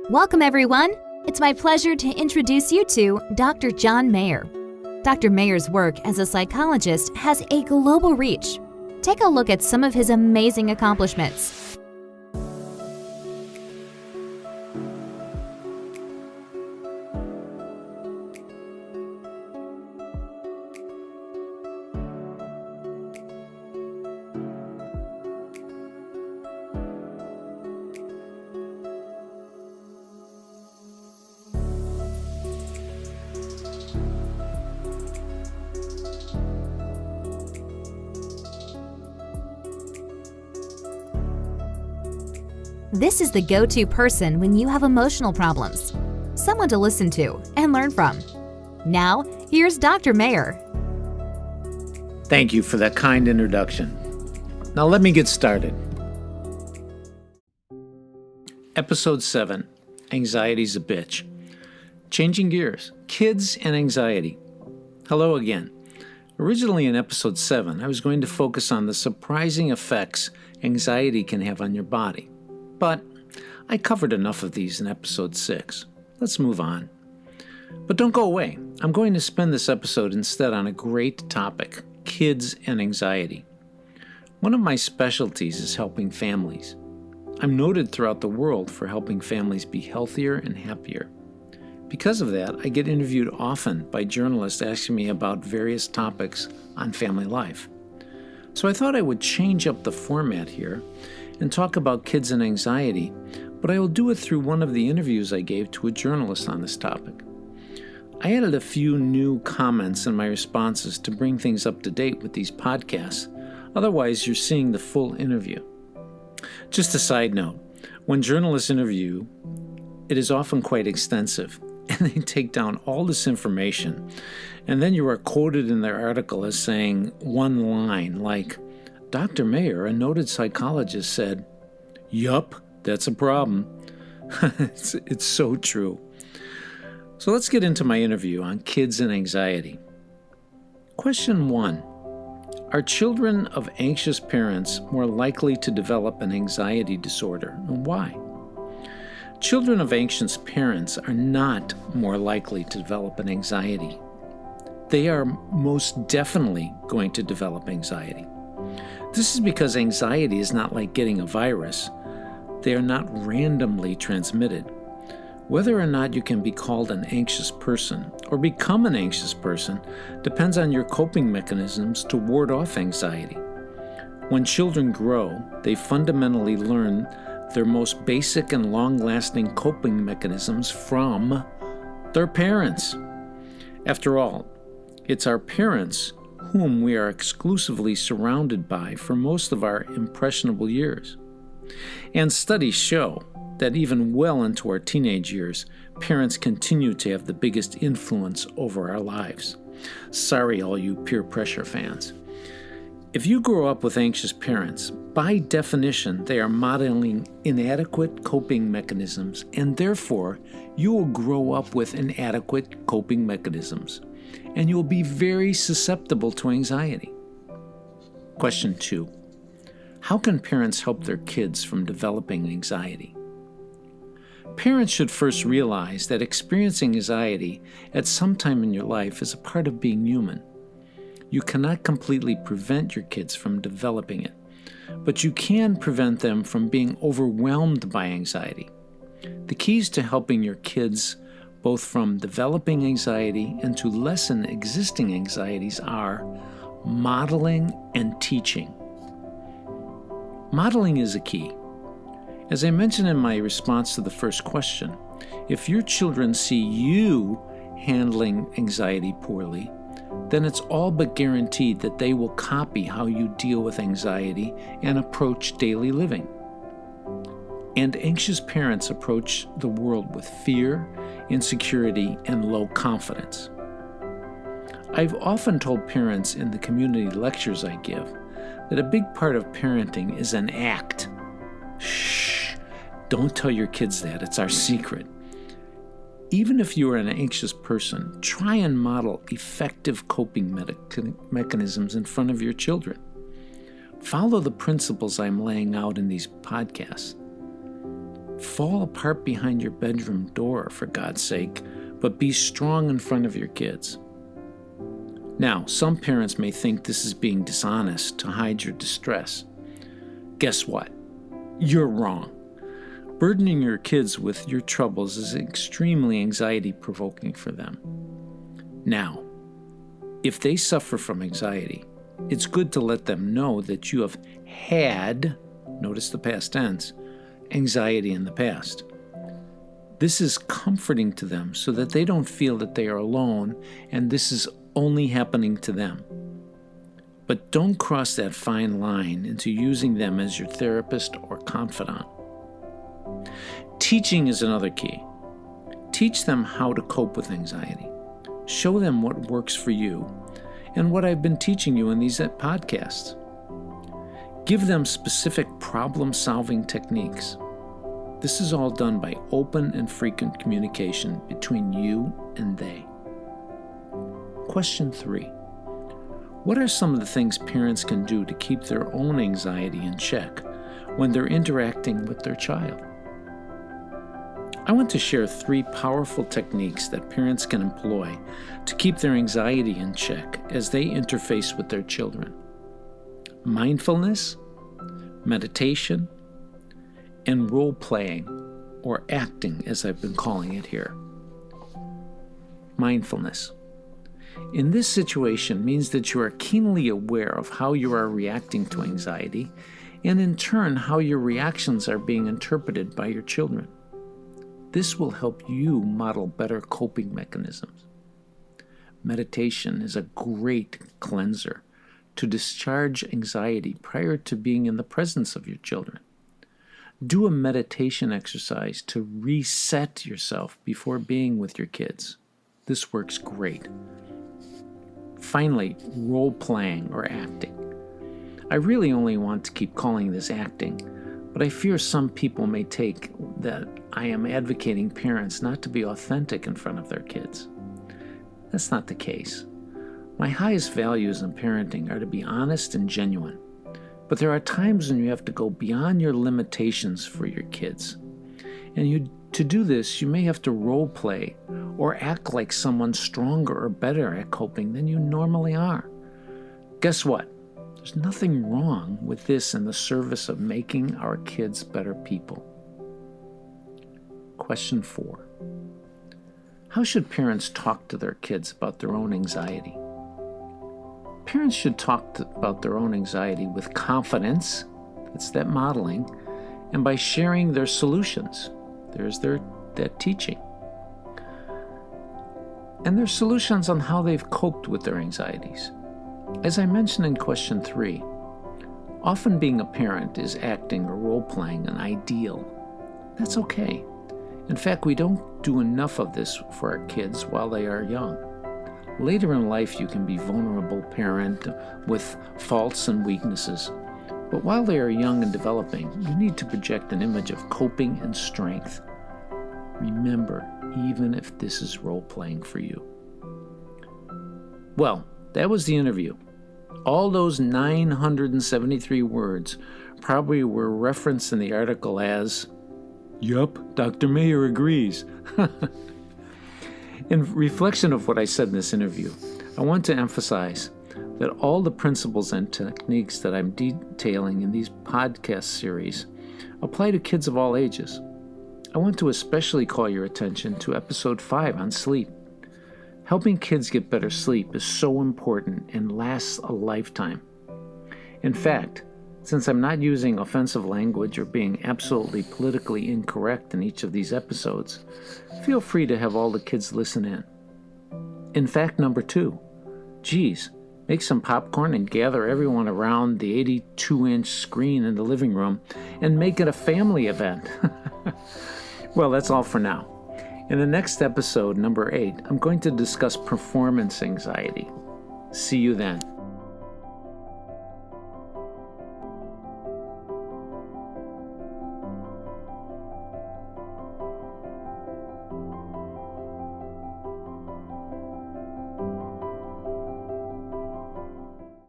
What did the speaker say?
Welcome, everyone. It's my pleasure to introduce you to Dr. John Mayer. Dr. Mayer's work as a psychologist has a global reach. Take a look at some of his amazing accomplishments. This is the go-to person when you have emotional problems. Someone to listen to and learn from. Now, here's Dr. Mayer. Thank you for that kind introduction. Now let me get started. Episode 7, Anxiety's a Bitch. Changing gears, kids and anxiety. Hello again. Originally in episode 7, I was going to focus on the surprising effects anxiety can have on your body. But I covered enough of these in episode 6. Let's move on. But don't go away. I'm going to spend this episode instead on a great topic, kids and anxiety. One of my specialties is helping families. I'm noted throughout the world for helping families be healthier and happier. Because of that, I get interviewed often by journalists asking me about various topics on family life. So I thought I would change up the format here and talk about kids and anxiety, but I will do it through one of the interviews I gave to a journalist on this topic. I added a few new comments in my responses to bring things up to date with these podcasts. Otherwise, you're seeing the full interview. Just a side note, when journalists interview, it is often quite extensive, and they take down all this information, and then you are quoted in their article as saying one line like, Dr. Mayer, a noted psychologist, said, "Yup, that's a problem." It's so true. So let's get into my interview on kids and anxiety. Question 1. Are children of anxious parents more likely to develop an anxiety disorder, and why? Children of anxious parents are not more likely to develop an anxiety. They are most definitely going to develop anxiety. This is because anxiety is not like getting a virus. They are not randomly transmitted. Whether or not you can be called an anxious person or become an anxious person depends on your coping mechanisms to ward off anxiety. When children grow, they fundamentally learn their most basic and long-lasting coping mechanisms from their parents. After all, it's our parents whom we are exclusively surrounded by for most of our impressionable years. And studies show that even well into our teenage years, parents continue to have the biggest influence over our lives. Sorry, all you peer pressure fans. If you grow up with anxious parents, by definition, they are modeling inadequate coping mechanisms, and therefore, you will grow up with inadequate coping mechanisms, and you will be very susceptible to anxiety. Question 2. How can parents help their kids from developing anxiety? Parents should first realize that experiencing anxiety at some time in your life is a part of being human. You cannot completely prevent your kids from developing it, but you can prevent them from being overwhelmed by anxiety. The keys to helping your kids both from developing anxiety and to lessen existing anxieties are modeling and teaching. Modeling is a key. As I mentioned in my response to the first question, if your children see you handling anxiety poorly, then it's all but guaranteed that they will copy how you deal with anxiety and approach daily living. And anxious parents approach the world with fear, insecurity, and low confidence. I've often told parents in the community lectures I give that a big part of parenting is an act. Shh, don't tell your kids that, it's our secret. Even if you are an anxious person, try and model effective coping mechanisms in front of your children. Follow the principles I'm laying out in these podcasts. Fall apart behind your bedroom door, for God's sake, but be strong in front of your kids. Now, some parents may think this is being dishonest to hide your distress. Guess what? You're wrong. Burdening your kids with your troubles is extremely anxiety-provoking for them. Now, if they suffer from anxiety, it's good to let them know that you have had, notice the past tense, anxiety in the past. This is comforting to them so that they don't feel that they are alone and this is only happening to them. But don't cross that fine line into using them as your therapist or confidant. Teaching is another key. Teach them how to cope with anxiety. Show them what works for you and what I've been teaching you in these podcasts. Give them specific problem-solving techniques. This is all done by open and frequent communication between you and they. Question 3. What are some of the things parents can do to keep their own anxiety in check when they're interacting with their child? I want to share 3 powerful techniques that parents can employ to keep their anxiety in check as they interface with their children. Mindfulness, meditation, and role-playing, or acting as I've been calling it here. Mindfulness. In this situation means that you are keenly aware of how you are reacting to anxiety, and in turn how your reactions are being interpreted by your children. This will help you model better coping mechanisms. Meditation is a great cleanser to discharge anxiety prior to being in the presence of your children. Do a meditation exercise to reset yourself before being with your kids. This works great. Finally, role-playing or acting. I really only want to keep calling this acting, but I fear some people may take that I am advocating parents not to be authentic in front of their kids. That's not the case. My highest values in parenting are to be honest and genuine, but there are times when you have to go beyond your limitations for your kids. And to do this, you may have to role play or act like someone stronger or better at coping than you normally are. Guess what? There's nothing wrong with this in the service of making our kids better people. Question 4. How should parents talk to their kids about their own anxiety? Parents should talk about their own anxiety with confidence, that's that modeling, and by sharing their solutions. There's that teaching. And their solutions on how they've coped with their anxieties. As I mentioned in question 3, often being a parent is acting or role-playing an ideal. That's okay. In fact, we don't do enough of this for our kids while they are young. Later in life, you can be a vulnerable parent with faults and weaknesses. But while they are young and developing, you need to project an image of coping and strength. Remember, even if this is role-playing for you. Well, that was the interview. All those 973 words probably were referenced in the article as, "Yup, Dr. Mayer agrees." In reflection of what I said in this interview, I want to emphasize that all the principles and techniques that I'm detailing in these podcast series apply to kids of all ages. I want to especially call your attention to episode 5 on sleep. Helping kids get better sleep is so important and lasts a lifetime. In fact, since I'm not using offensive language or being absolutely politically incorrect in each of these episodes, feel free to have all the kids listen in. In fact, number 2, geez, make some popcorn and gather everyone around the 82-inch screen in the living room and make it a family event. Well, that's all for now. In the next episode, number 8, I'm going to discuss performance anxiety. See you then.